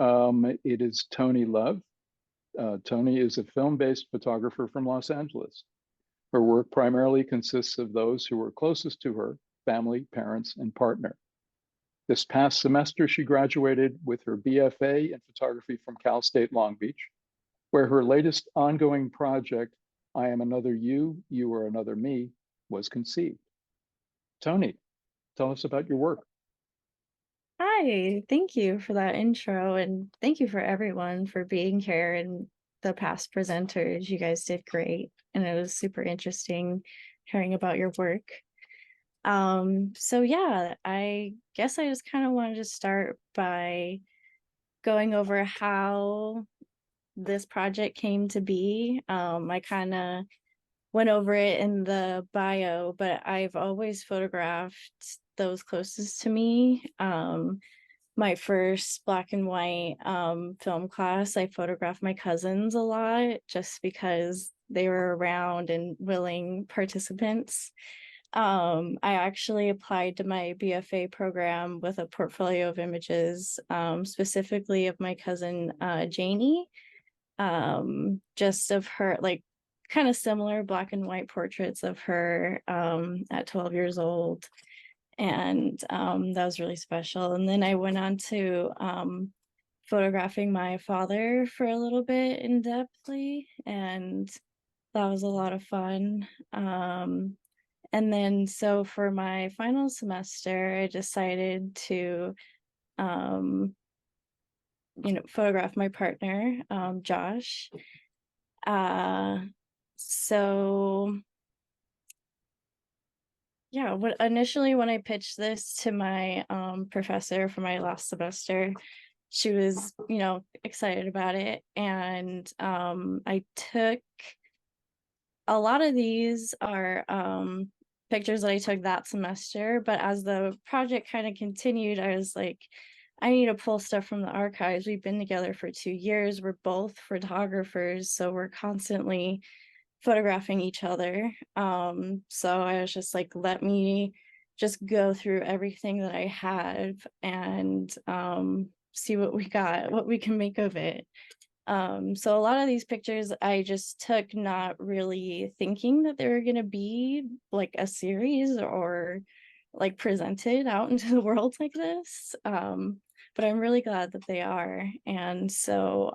S1: It is Toni Love. Toni is a film-based photographer from Los Angeles. Her work primarily consists of those who were closest to her, family, parents, and partner. This past semester, she graduated with her BFA in photography from Cal State Long Beach, where her latest ongoing project, I Am Another You, You Are Another Me, was conceived. Toni, tell us about your work.
S8: Hi, thank you for that intro, and thank you for everyone for being here and the past presenters. You guys did great, and it was super interesting hearing about your work. So yeah, I guess I just kind of wanted to start by going over how this project came to be. I kind of went over it in the bio, but I've always photographed those closest to me. My first black and white film class, I photographed my cousins a lot just because they were around and willing participants. I actually applied to my BFA program with a portfolio of images, specifically of my cousin Janie, just of her, like kind of similar black and white portraits of her at 12 years old. And that was really special. And then I went on to photographing my father for a little bit in depthly, and that was a lot of fun. And then so for my final semester, I decided to photograph my partner, Josh. So yeah, initially when I pitched this to my professor for my last semester, she was, excited about it. And I took a lot of these are pictures that I took that semester, but as the project kind of continued, I was like, I need to pull stuff from the archives. We've been together for 2 years. We're both photographers, so we're constantly photographing each other. So I was just like, let me just go through everything that I have and see what we got, what we can make of it. So a lot of these pictures I just took not really thinking that they were going to be like a series or like presented out into the world like this. But I'm really glad that they are. And so,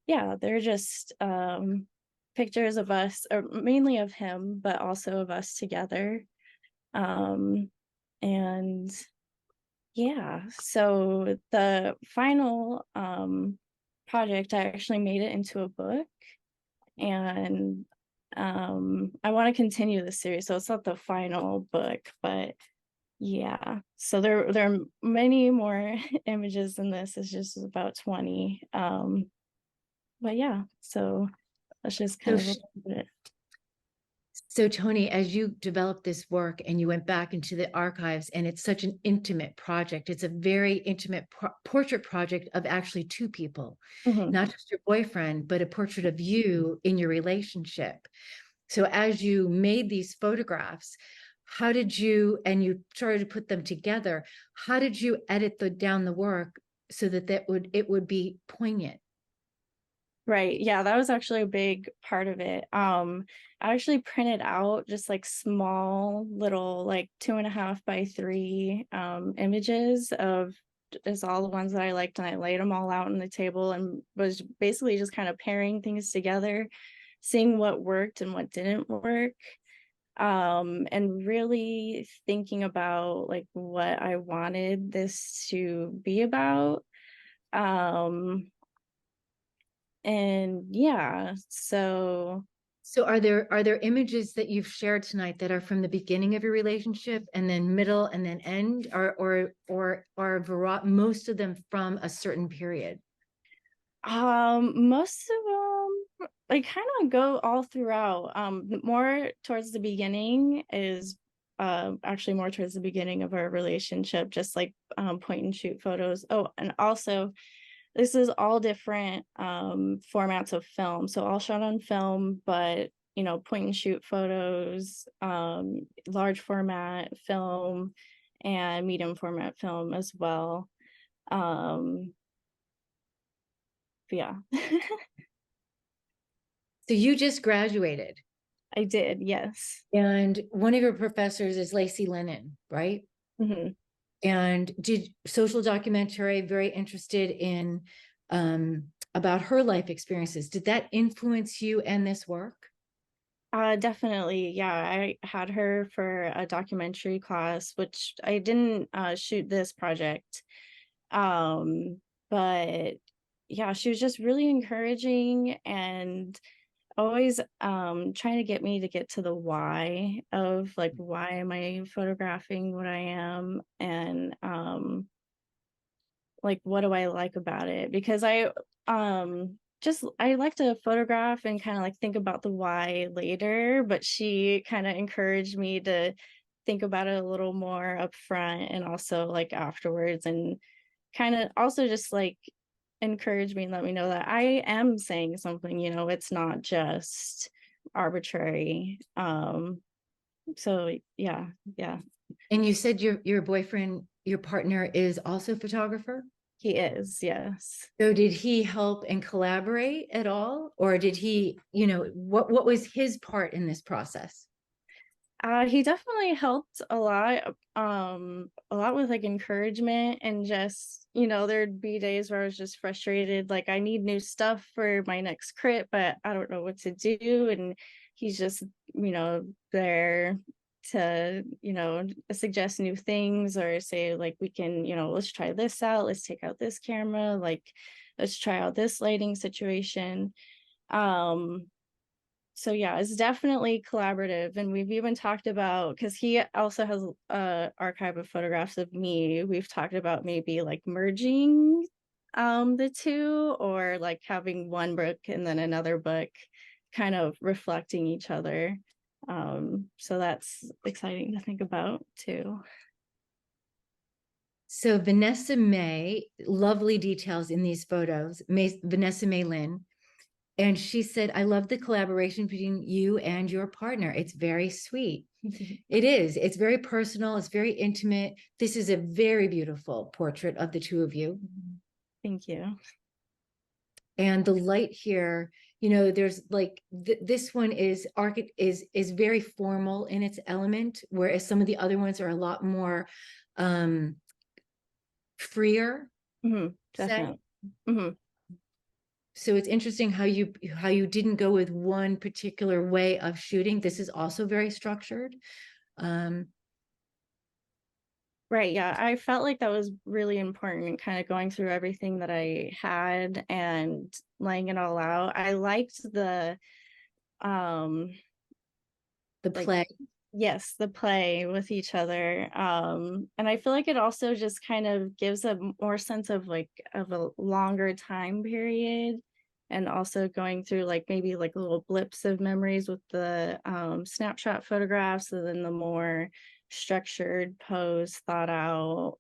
S8: yeah, they're just pictures of us, or mainly of him, but also of us together. And Yeah, so the final project, I actually made it into a book, and I want to continue the series, so it's not the final book, but yeah. So there are many more images in this. It's just about 20. But yeah, so that's just kind of a little bit.
S2: So Toni, as you developed this work and you went back into the archives, and it's such an intimate project, it's a very intimate portrait project of actually two people,
S8: Mhm.
S2: not just your boyfriend, but a portrait of you in your relationship. So as you made these photographs, how did you, and you started to put them together, how did you edit down the work so that it would be poignant?
S8: Right. Yeah, that was actually a big part of it. I actually printed out just like small little like 2.5 by 3 images of just all the ones that I liked, and I laid them all out on the table and was basically just kind of pairing things together, seeing what worked and what didn't work. And really thinking about like what I wanted this to be about. And yeah, so
S2: So are there images that you've shared tonight that are from the beginning of your relationship and then middle and then end, or most of them from a certain period?
S8: most of them like kind of go all throughout. More towards the beginning is actually more towards the beginning of our relationship, just like point and shoot photos. Oh, and also this is all different formats of film. So all shot on film, but you know, point and shoot photos, large format film, and medium format film as well. Yeah.
S2: So you just graduated,
S8: I did, yes.
S2: and one of your professors is Lacey Lennon, right?
S8: Hmm.
S2: And did social documentary, very interested in about her life experiences. Did that influence you and this work?
S8: Definitely. Yeah, I had her for a documentary class, which I didn't shoot this project. But yeah, she was just really encouraging and always trying to get me to get to the why of like, why am I photographing what I am, and like what do I like about it, because I like to photograph and kind of like think about the why later, but she kind of encouraged me to think about it a little more up front and also like afterwards, and kind of also just like encourage me and let me know that I am saying something, you know, it's not just arbitrary. So yeah.
S2: And you said your boyfriend, your partner, is also a photographer?
S8: He is, yes.
S2: So did he help and collaborate at all? Or did he, what was his part in this process?
S8: He definitely helped a lot with like encouragement, and just, you know, there'd be days where I was just frustrated, like I need new stuff for my next crit, but I don't know what to do. And he's just, you know, there to, you know, suggest new things or say like, we can, you know, let's try this out, let's take out this camera, like let's try out this lighting situation. So yeah, it's definitely collaborative, and we've even talked about, because he also has a archive of photographs of me, we've talked about maybe like merging the two, or like having one book and then another book kind of reflecting each other. So that's exciting to think about too.
S2: So Vanessa May, lovely details in these photos, Vanessa May Lynn. And she said, I love the collaboration between you and your partner. It's very sweet. It is. It's very personal. It's very intimate. This is a very beautiful portrait of the two of you.
S8: Thank you.
S2: And the light here, there's like this one is very formal in its element, whereas some of the other ones are a lot more freer.
S8: Definitely. Mm-hmm.
S2: So it's interesting how you didn't go with one particular way of shooting. This is also very structured.
S8: Right, yeah, I felt like that was really important, kind of going through everything that I had and laying it all out. I liked um
S2: The
S8: like
S2: play.
S8: yes, the play with each other. And I feel like it also just kind of gives a more sense of like of a longer time period, and also going through like maybe like little blips of memories with the snapshot photographs, and then the more structured, pose, thought out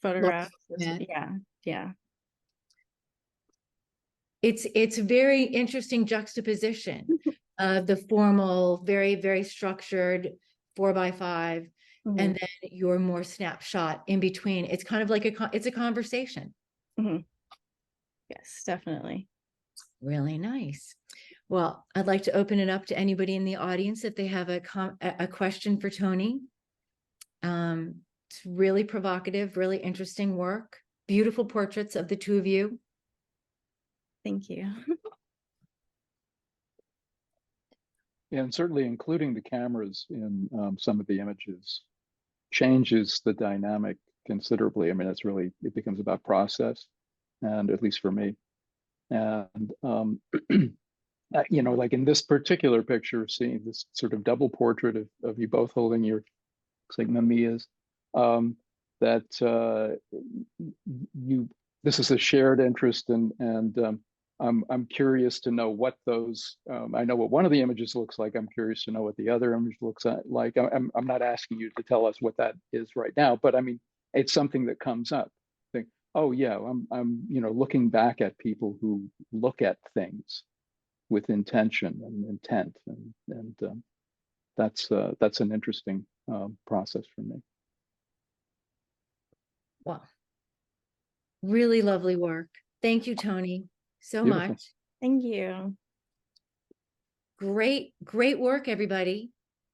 S8: photographs.
S2: format.
S8: Yeah, yeah.
S2: It's very interesting juxtaposition of the formal, very, very structured 4x5,
S8: Mhm,
S2: and then your more snapshot in between. It's kind of like it's a conversation.
S8: mhm. Yes, definitely.
S2: Really nice. Well, I'd like to open it up to anybody in the audience if they have a question for Toni. It's really provocative, really interesting work. Beautiful portraits of the two of you.
S8: Thank you.
S1: And certainly including the cameras in some of the images changes the dynamic considerably. I mean, it becomes about process, and at least for me. And you know, like in this particular picture, seeing this sort of double portrait of you both holding your, looks like mamias, that this is a shared interest, and I'm curious to know what those, I know what one of the images looks like. I'm curious to know what the other image looks like. I'm not asking you to tell us what that is right now, but I mean, it's something that comes up. Think, oh yeah, I'm you know, looking back at people who look at things with intention and intent, and that's an interesting process for me.
S2: Wow. Really lovely work. Thank you, Toni, so
S1: Beautiful.
S2: much.
S8: Thank you.
S2: Great, great work, everybody.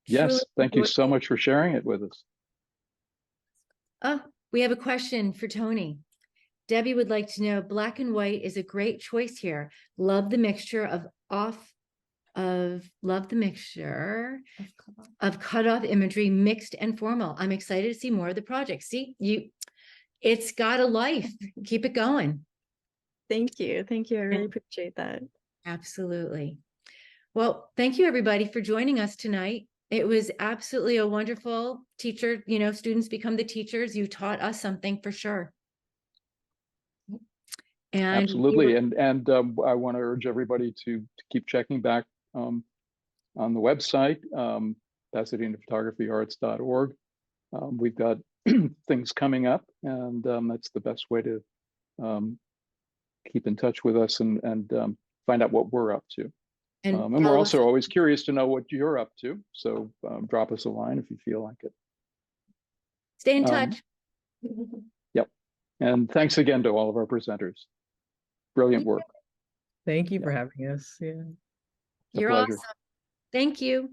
S2: Truly
S1: Yes, thank you so
S2: enjoyed-
S1: much for sharing it with us.
S2: Oh, we have a question for Toni. Debbie would like to know, black and white is a great choice here. Love the mixture love the mixture of cutoff imagery, mixed and formal. I'm excited to see more of the project. See, it's got a life. Keep it going.
S8: Thank you. Thank you. I really appreciate that.
S2: Absolutely. Well, thank you everybody for joining us tonight. It was absolutely a wonderful teacher, you know, students become the teachers. You taught us something for sure. And
S1: Absolutely, and I want to urge everybody to keep checking back on the website, PasadenaPhotographyArts.org. We've got things coming up, and that's the best way to keep in touch with us and find out what we're up to. And we're
S2: follow
S1: also
S2: us.
S1: always curious to know what you're up to. So drop us a line if you feel like it.
S2: Stay in touch.
S1: Yep. And thanks again to all of our presenters. Brilliant work.
S5: Thank you for having us. Yeah.
S1: It's a
S2: You're
S1: pleasure.
S2: awesome. Thank you.